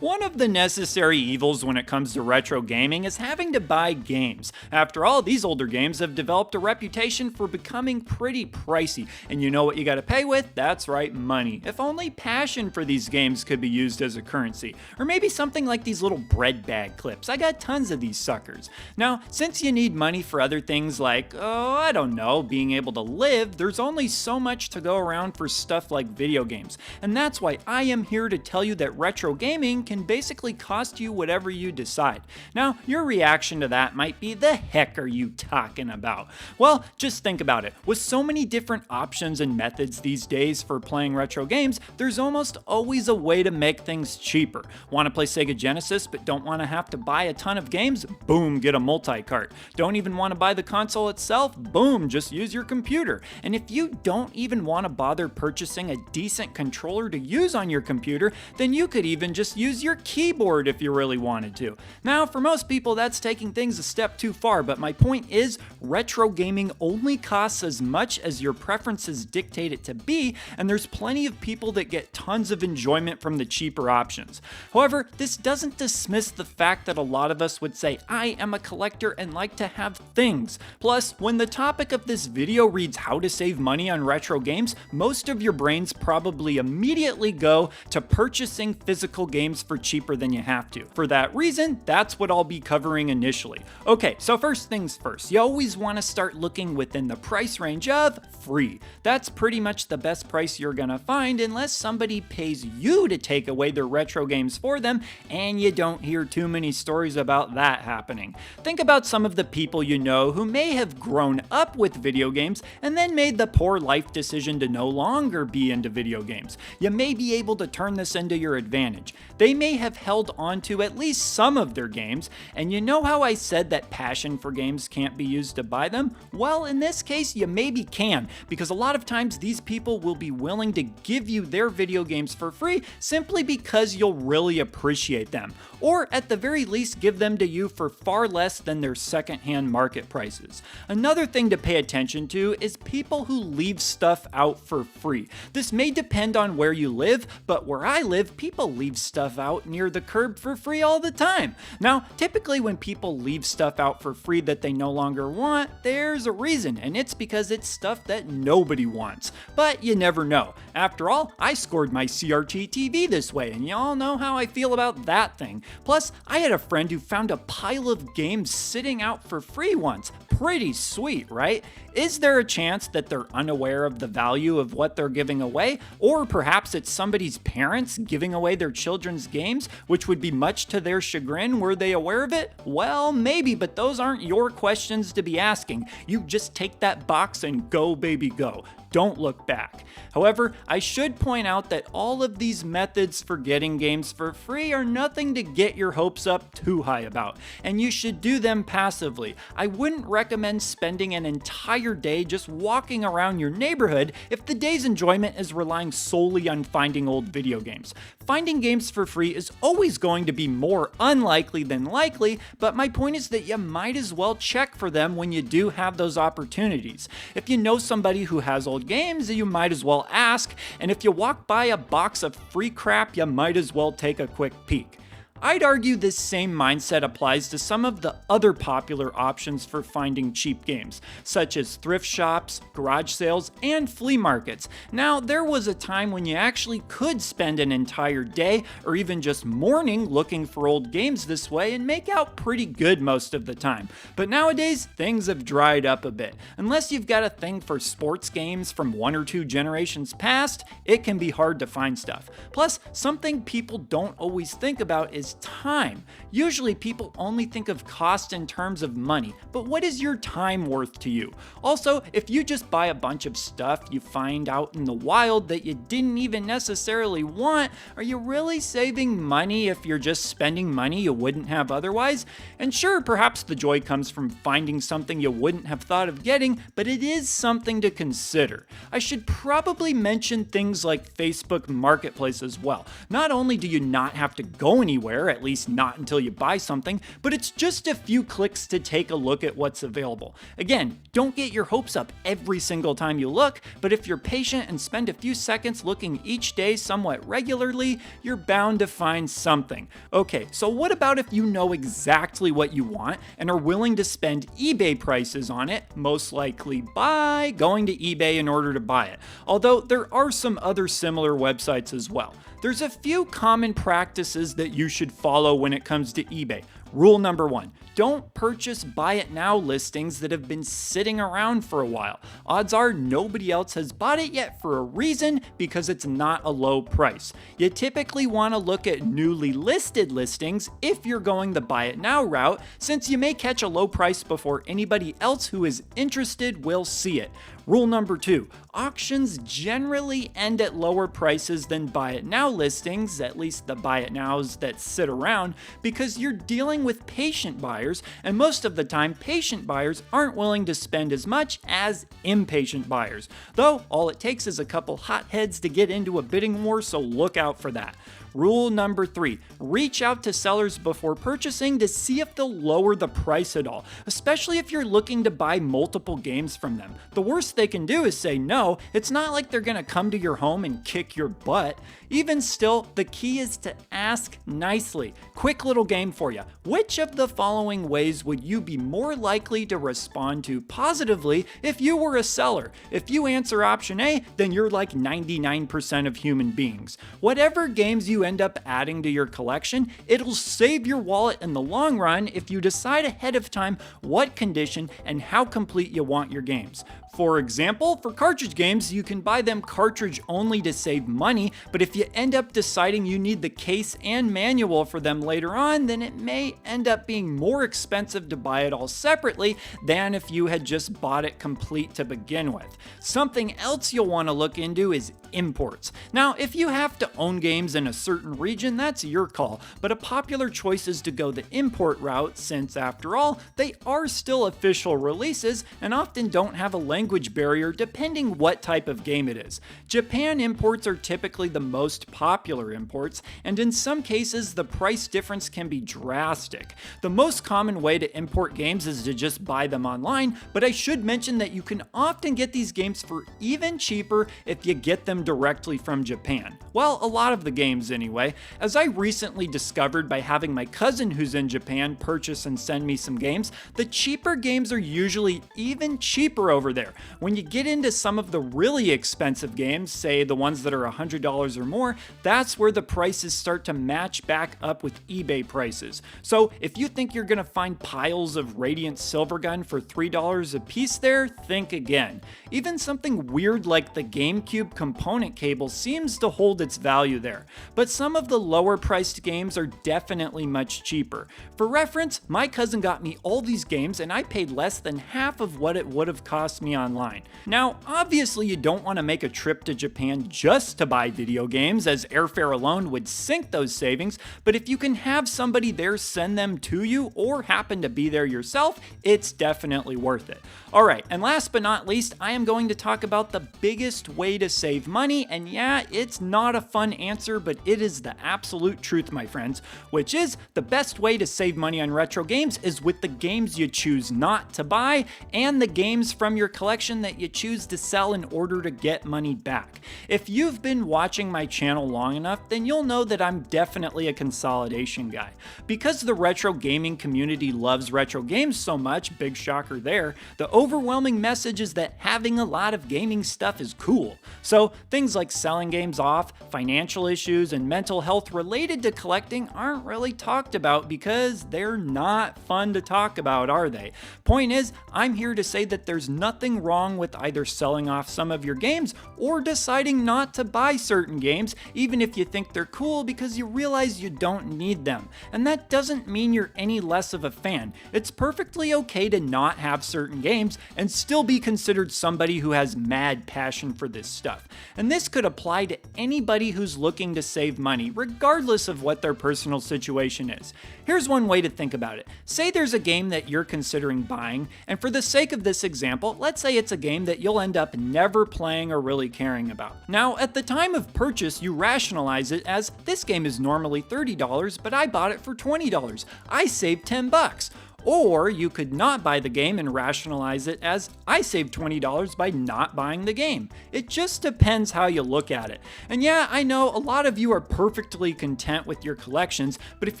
One of the necessary evils when it comes to retro gaming is having to buy games. After all, these older games have developed a reputation for becoming pretty pricey, and you know what you gotta pay with? That's right, money. If only passion for these games could be used as a currency. Or maybe something like these little bread bag clips. I got tons of these suckers. Now, since you need money for other things like, I don't know, being able to live, there's only so much to go around for stuff like video games. And that's why I am here to tell you that retro gaming can basically cost you whatever you decide. Now, your reaction to that might be, the heck are you talking about? Well, just think about it. With so many different options and methods these days for playing retro games, there's almost always a way to make things cheaper. Want to play Sega Genesis but don't want to have to buy a ton of games? Boom, get a multi-cart. Don't even want to buy the console itself? Boom, just use your computer. And if you don't even want to bother purchasing a decent controller to use on your computer, then you could even just use your keyboard if you really wanted to. Now, for most people, that's taking things a step too far, but my point is, retro gaming only costs as much as your preferences dictate it to be, and there's plenty of people that get tons of enjoyment from the cheaper options. However, this doesn't dismiss the fact that a lot of us would say, I am a collector and like to have things. Plus, when the topic of this video reads how to save money on retro games, most of your brains probably immediately go to purchasing physical games for cheaper than you have to. For that reason, that's what I'll be covering initially. Okay, so first things first, you always want to start looking within the price range of free. That's pretty much the best price you're gonna find unless somebody pays you to take away their retro games for them, and you don't hear too many stories about that happening. Think about some of the people you know who may have grown up with video games and then made the poor life decision to no longer be into video games. You may be able to turn this into your advantage. They may have held on to at least some of their games, and you know how I said that passion for games can't be used to buy them? Well, in this case, you maybe can, because a lot of times these people will be willing to give you their video games for free simply because you'll really appreciate them, or at the very least give them to you for far less than their secondhand market prices. Another thing to pay attention to is people who leave stuff out for free. This may depend on where you live, but where I live, people leave stuff out near the curb for free all the time. Now, typically when people leave stuff out for free that they no longer want, there's a reason, and it's because it's stuff that nobody wants. But you never know. After all, I scored my CRT TV this way, and y'all know how I feel about that thing. Plus, I had a friend who found a pile of games sitting out for free once. Pretty sweet, right? Is there a chance that they're unaware of the value of what they're giving away? Or perhaps it's somebody's parents giving away their children's games, which would be much to their chagrin. Were they aware of it? Well, maybe, but those aren't your questions to be asking. You just take that box and go, baby, go. Don't look back. However, I should point out that all of these methods for getting games for free are nothing to get your hopes up too high about, and you should do them passively. I wouldn't recommend spending an entire day just walking around your neighborhood if the day's enjoyment is relying solely on finding old video games. Finding games for free is always going to be more unlikely than likely, but my point is that you might as well check for them when you do have those opportunities. If you know somebody who has old games, you might as well ask, and if you walk by a box of free crap, you might as well take a quick peek. I'd argue this same mindset applies to some of the other popular options for finding cheap games, such as thrift shops, garage sales, and flea markets. Now, there was a time when you actually could spend an entire day or even just morning looking for old games this way and make out pretty good most of the time. But nowadays, things have dried up a bit. Unless you've got a thing for sports games from 1 or 2 generations past, it can be hard to find stuff. Plus, something people don't always think about is time. Usually people only think of cost in terms of money, but what is your time worth to you? Also, if you just buy a bunch of stuff you find out in the wild that you didn't even necessarily want, are you really saving money if you're just spending money you wouldn't have otherwise? And sure, perhaps the joy comes from finding something you wouldn't have thought of getting, but it is something to consider. I should probably mention things like Facebook Marketplace as well. Not only do you not have to go anywhere, anywhere, at least not until you buy something, but it's just a few clicks to take a look at what's available. Again, don't get your hopes up every single time you look, but if you're patient and spend a few seconds looking each day somewhat regularly, you're bound to find something. Okay, so what about if you know exactly what you want and are willing to spend eBay prices on it, most likely by going to eBay in order to buy it? Although there are some other similar websites as well. There's a few common practices that you should follow when it comes to eBay. Rule number 1, don't purchase buy it now listings that have been sitting around for a while. Odds are nobody else has bought it yet for a reason, because it's not a low price. You typically want to look at newly listed listings if you're going the buy it now route, since you may catch a low price before anybody else who is interested will see it. Rule number 2, auctions generally end at lower prices than buy it now listings, at least the buy it nows that sit around, because you're dealing with patient buyers, and most of the time patient buyers aren't willing to spend as much as impatient buyers. Though all it takes is a couple hotheads to get into a bidding war, so look out for that. Rule number 3, reach out to sellers before purchasing to see if they'll lower the price at all, especially if you're looking to buy multiple games from them. The worst they can do is say no. It's not like they're gonna come to your home and kick your butt. Even still, the key is to ask nicely. Quick little game for you. Which of the following ways would you be more likely to respond to positively if you were a seller? If you answer option A, then you're like 99% of human beings. Whatever games you end up adding to your collection, it'll save your wallet in the long run if you decide ahead of time what condition and how complete you want your games. For example, for cartridge games, you can buy them cartridge only to save money, but if you end up deciding you need the case and manual for them later on, then it may end up being more expensive to buy it all separately than if you had just bought it complete to begin with. Something else you'll want to look into is imports. Now, if you have to own games in a certain region, that's your call, but a popular choice is to go the import route, since after all, they are still official releases and often don't have a language barrier depending what type of game it is. Japan imports are typically the most popular imports, and in some cases the price difference can be drastic. The most common way to import games is to just buy them online, but I should mention that you can often get these games for even cheaper if you get them directly from Japan. Well, a lot of the games anyway, as I recently discovered by having my cousin who's in Japan purchase and send me some games, the cheaper games are usually even cheaper over there. When you get into some of the really expensive games, say the ones that are $100 or more, that's where the prices start to match back up with eBay prices. So if you think you're gonna find piles of Radiant Silvergun for $3 a piece there, think again. Even something weird like the GameCube component cable seems to hold its value there, but some of the lower priced games are definitely much cheaper. For reference, my cousin got me all these games and I paid less than half of what it would have cost me online. Now, obviously you don't want to make a trip to Japan just to buy video games, as airfare alone would sink those savings, but if you can have somebody there send them to you or happen to be there yourself, it's definitely worth it. Alright, and last but not least, I am going to talk about the biggest way to save money, and yeah, it's not a fun answer, but it is the absolute truth, my friends, which is the best way to save money on retro games is with the games you choose not to buy and the games from your collection that you choose to sell in order to get money back. If you've been watching my channel long enough, then you'll know that I'm definitely a consolidation guy. Because the retro gaming community loves retro games so much, big shocker there, the overwhelming message is that having a lot of gaming stuff is cool. So things like selling games off, financial issues, and mental health related to collecting aren't really talked about because they're not fun to talk about, are they? Point is, I'm here to say that there's nothing wrong with either selling off some of your games or deciding not to buy certain games, even if you think they're cool because you realize you don't need them. And that doesn't mean you're any less of a fan. It's perfectly okay to not have certain games and still be considered somebody who has mad passion for this stuff. And this could apply to anybody who's looking to save save money, regardless of what their personal situation is. Here's one way to think about it. Say there's a game that you're considering buying, and for the sake of this example, let's say it's a game that you'll end up never playing or really caring about. Now, at the time of purchase, you rationalize it as, this game is normally $30, but I bought it for $20. I saved 10 bucks. Or you could not buy the game and rationalize it as, I saved $20 by not buying the game. It just depends how you look at it. And yeah, I know a lot of you are perfectly content with your collections, but if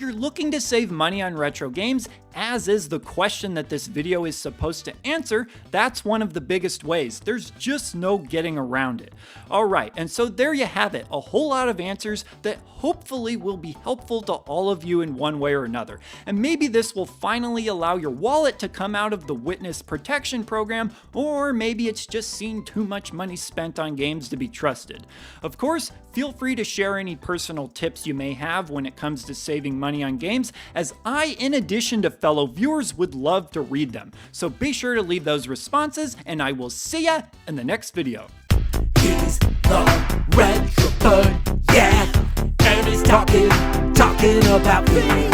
you're looking to save money on retro games, as is the question that this video is supposed to answer, that's one of the biggest ways. There's just no getting around it. Alright, and so there you have it, a whole lot of answers that hopefully will be helpful to all of you in one way or another. And maybe this will finally allow your wallet to come out of the witness protection program, or maybe it's just seen too much money spent on games to be trusted. Of course, feel free to share any personal tips you may have when it comes to saving money on games, as I, in addition to fellow viewers, would love to read them. So be sure to leave those responses, and I will see ya in the next video. He's the Retro Bird, yeah, and he's talking about things.